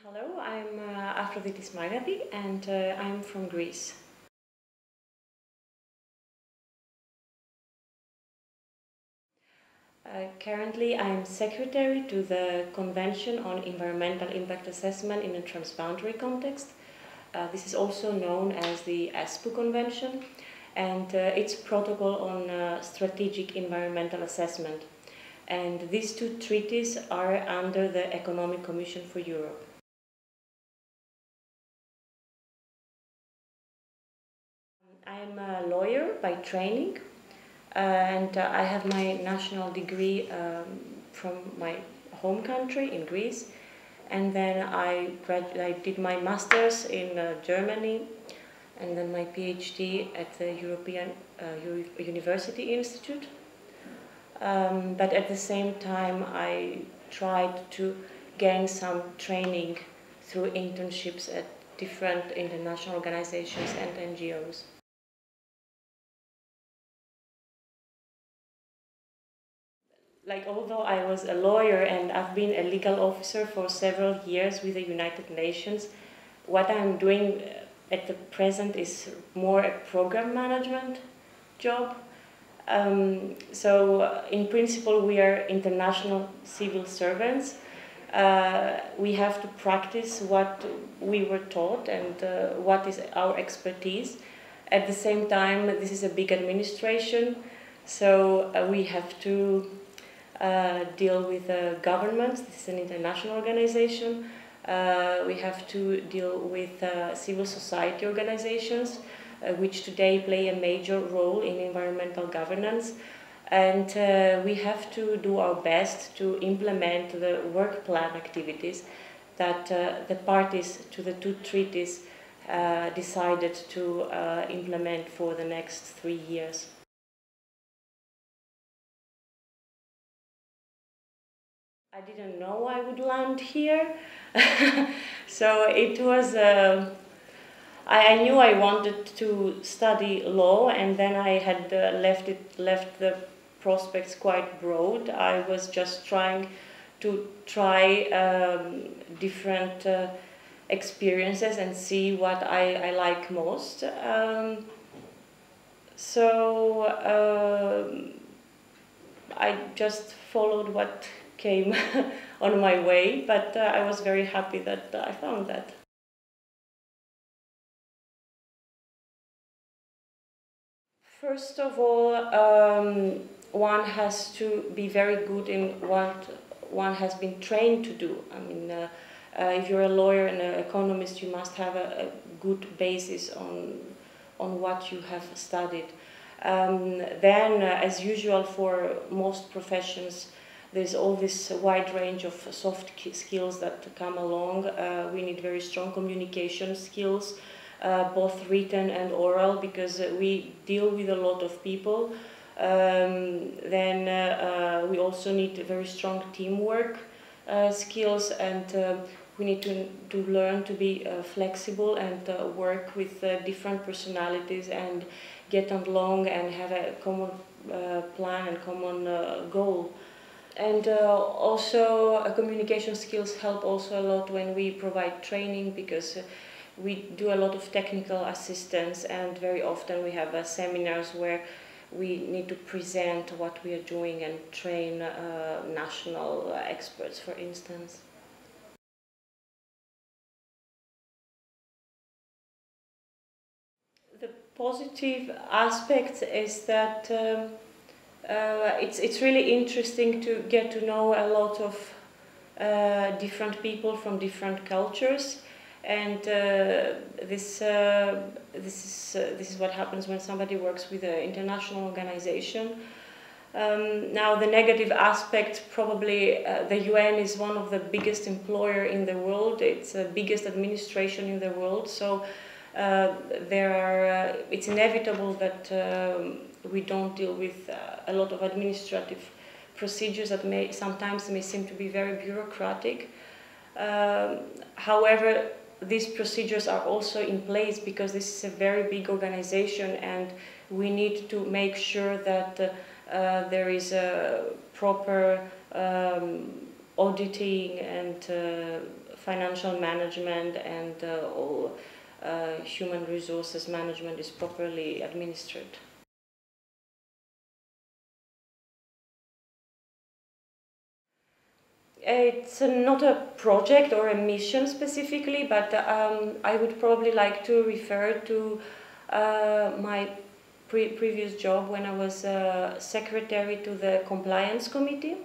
Hello, I'm Aphrodite Smagathi and I'm from Greece. Currently, I'm secretary to the Convention on Environmental Impact Assessment in a Transboundary context. This is also known as the Espoo Convention, and it's a protocol on strategic environmental assessment. And these two treaties are under the Economic Commission for Europe. I'm a lawyer by training, and I have my national degree from my home country in Greece, and then I did my master's in Germany, and then my PhD at the European University Institute. But at the same time, I tried to gain some training through internships at different international organizations and NGOs. Although I was a lawyer and I've been a legal officer for several years with the United Nations, what I'm doing at the present is more a program management job. So in principle, we are international civil servants. We have to practice what we were taught and what is our expertise. At the same time, this is a big administration, so we have to deal with governments. This is an international organization. We have to deal with civil society organizations, which today play a major role in environmental governance. And we have to do our best to implement the work plan activities that the parties to the two treaties decided to implement for the next 3 years. I didn't know I would land here, so it was. I knew I wanted to study law, and then I had left the prospects quite broad. I was just trying to try different experiences and see what I like most. I just followed what came on my way, but I was very happy that I found that. First of all, one has to be very good in what one has been trained to do. I mean, if you're a lawyer and an economist, you must have a good basis on what you have studied. Then, as usual for most professions, there's all this wide range of soft skills that come along. We need very strong communication skills, both written and oral, because we deal with a lot of people. Then we also need very strong teamwork skills, and we need to learn to be flexible and work with different personalities and get along and have a common plan and common goal. And also communication skills help also a lot when we provide training, because we do a lot of technical assistance, and very often we have seminars where we need to present what we are doing and train national experts, for instance. The positive aspect is that it's really interesting to get to know a lot of different people from different cultures, and this is what happens when somebody works with an international organization. Now, the negative aspect, probably the UN is one of the biggest employer in the world. It's the biggest administration in the world, so it's inevitable that we don't deal with a lot of administrative procedures that sometimes may seem to be very bureaucratic. However, these procedures are also in place because this is a very big organization, and we need to make sure that there is a proper auditing and financial management and all human resources management is properly administered. It's not a project or a mission specifically, but I would probably like to refer to my previous job when I was secretary to the compliance committee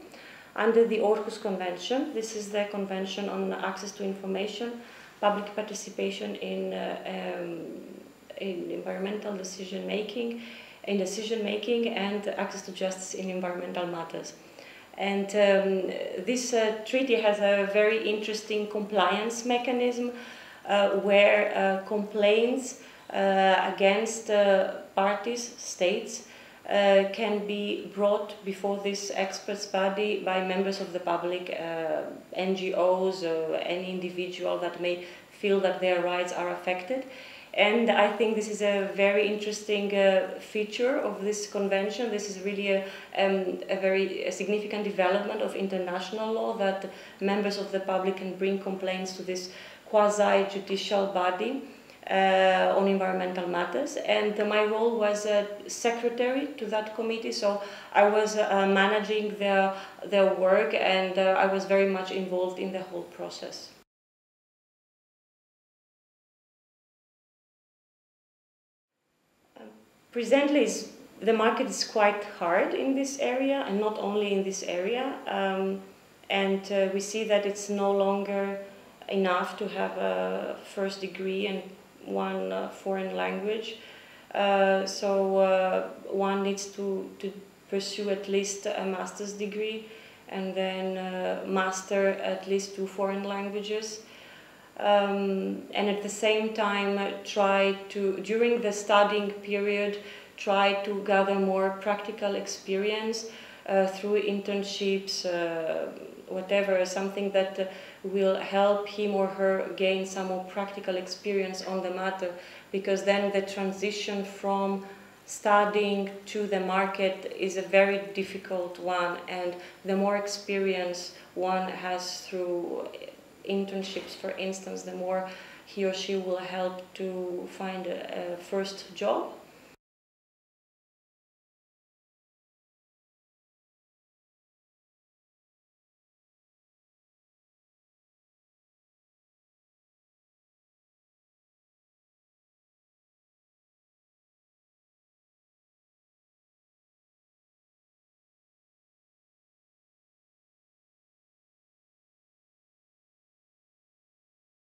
under the Aarhus Convention. This is the Convention on Access to Information, Public Participation in environmental decision making, and access to justice in environmental matters. And this treaty has a very interesting compliance mechanism where complaints against parties, states, can be brought before this experts body by members of the public, NGOs, or any individual that may feel that their rights are affected. And I think this is a very interesting feature of this convention. This is really a very significant development of international law, that members of the public can bring complaints to this quasi-judicial body on environmental matters. And my role was secretary to that committee, so I was managing their work, and I was very much involved in the whole process. Presently, the market is quite hard in this area, and not only in this area, and we see that it's no longer enough to have a first degree and one foreign language, so one needs to pursue at least a master's degree, and then master at least 2 foreign languages. And at the same time try to, during the studying period, try to gather more practical experience through internships, whatever, something that will help him or her gain some more practical experience on the matter, because then the transition from studying to the market is a very difficult one, and the more experience one has through internships, for instance, the more he or she will help to find a first job.